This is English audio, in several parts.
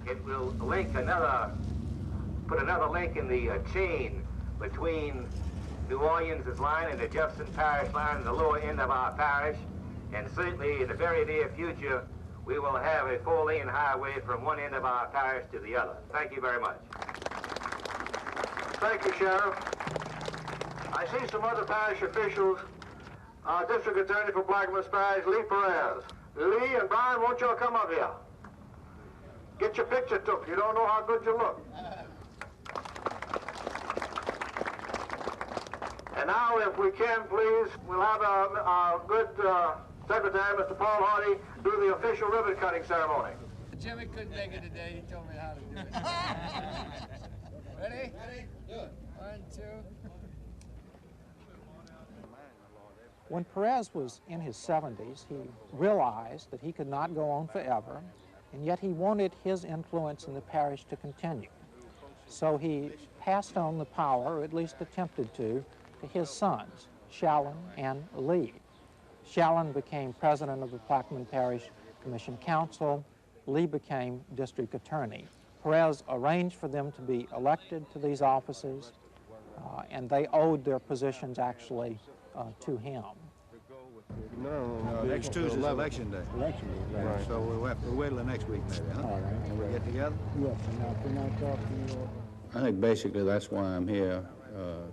It will put another link in the chain between New Orleans' line and the Jefferson Parish line, the lower end of our parish. And certainly in the very near future, we will have a 4-lane highway from one end of our parish to the other. Thank you very much. Thank you, Sheriff. I see some other parish officials. District Attorney for Plaquemines Parish, Lee Perez. Lee and Brian, won't y'all come up here? Get your picture took. You don't know how good you look. And now, if we can, please, we'll have our good Secretary, Mr. Paul Hardy, do the official ribbon cutting ceremony. Jimmy couldn't make it today. He told me how to do it. Ready? Ready? Do it. 1, 2. When Perez was in his 70s, he realized that he could not go on forever, and yet he wanted his influence in the parish to continue. So he passed on the power, or at least attempted to his sons, Shallon and Lee. Shallon became president of the Plaquemine Parish Commission Council. Lee became district attorney. Perez arranged for them to be elected to these offices, and they owed their positions actually to him. No, next Tuesday is election day. Election day, right. So we'll have to wait till the next week maybe, huh? All right. Can we get together? Yes, and can I talk to you? I think basically that's why I'm here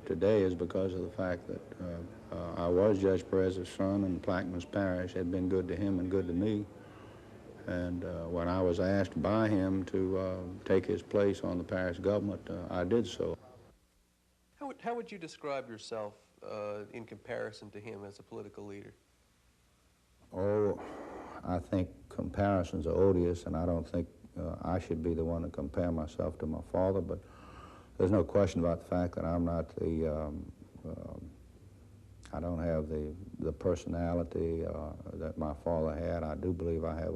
today, is because of the fact that I was Judge Perez's son, and Plaquemines Parish had been good to him and good to me. And when I was asked by him to take his place on the parish government, I did so. How would you describe yourself in comparison to him as a political leader? Oh, I think comparisons are odious, and I don't think I should be the one to compare myself to my father, but there's no question about the fact that I'm not the, I don't have the personality that my father had. I do believe I have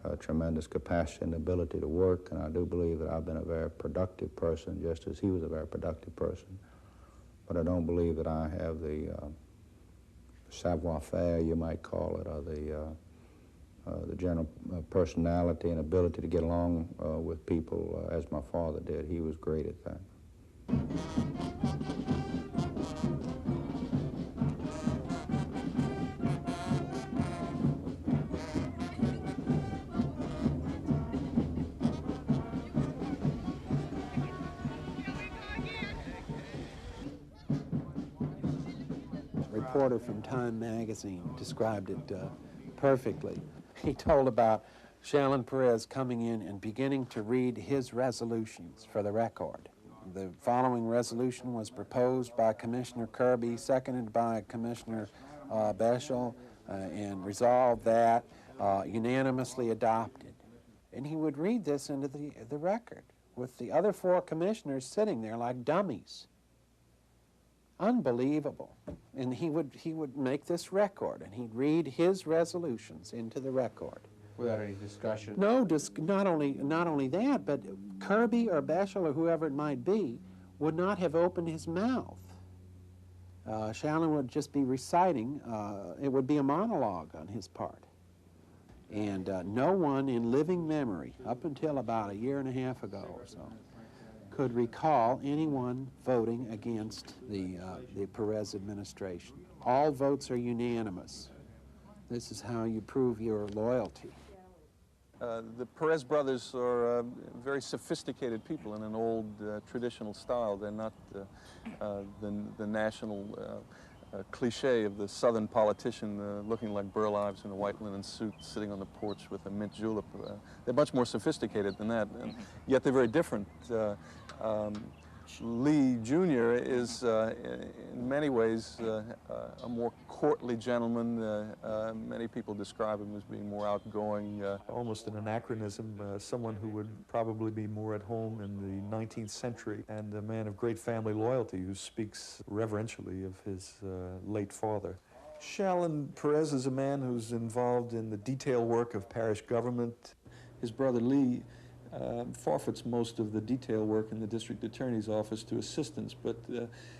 a tremendous capacity and ability to work, and I do believe that I've been a very productive person, just as he was a very productive person. But I don't believe that I have the savoir-faire, you might call it, or the general personality and ability to get along with people as my father did. He was great at that. A reporter from Time magazine described it perfectly. He told about Shallon Perez coming in and beginning to read his resolutions for the record. The following resolution was proposed by Commissioner Kirby, seconded by Commissioner Beschel, and resolved that unanimously adopted. And he would read this into the record with the other 4 commissioners sitting there like dummies. Unbelievable. And he would make this record, and he'd read his resolutions into the record. Without any discussion? No, not only that, but Kirby or Beschel or whoever it might be would not have opened his mouth. Shallon would just be reciting. It would be a monologue on his part. And no one in living memory, up until about a year and a half ago or so, could recall anyone voting against the Perez administration. All votes are unanimous. This is how you prove your loyalty. The Perez brothers are very sophisticated people in an old traditional style. They're not the national cliche of the southern politician looking like Burl Ives in a white linen suit sitting on the porch with a mint julep. They're much more sophisticated than that, and yet they're very different. Lee Jr. is, in many ways, a more courtly gentleman. Many people describe him as being more outgoing. Almost an anachronism, someone who would probably be more at home in the 19th century, and a man of great family loyalty who speaks reverentially of his late father. Shallon Perez is a man who's involved in the detail work of parish government. His brother Lee forfeits most of the detail work in the district attorney's office to assistants, but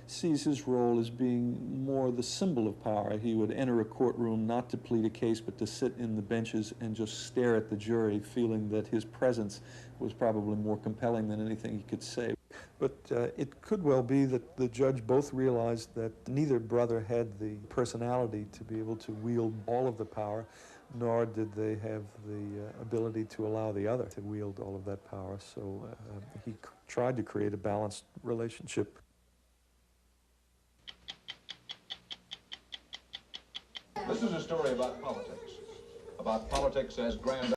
sees his role as being more the symbol of power. He would enter a courtroom not to plead a case, but to sit in the benches and just stare at the jury, feeling that his presence was probably more compelling than anything he could say. But it could well be that the judge both realized that neither brother had the personality to be able to wield all of the power, nor did they have the ability to allow the other to wield all of that power. So he tried to create a balanced relationship. This is a story about politics as grand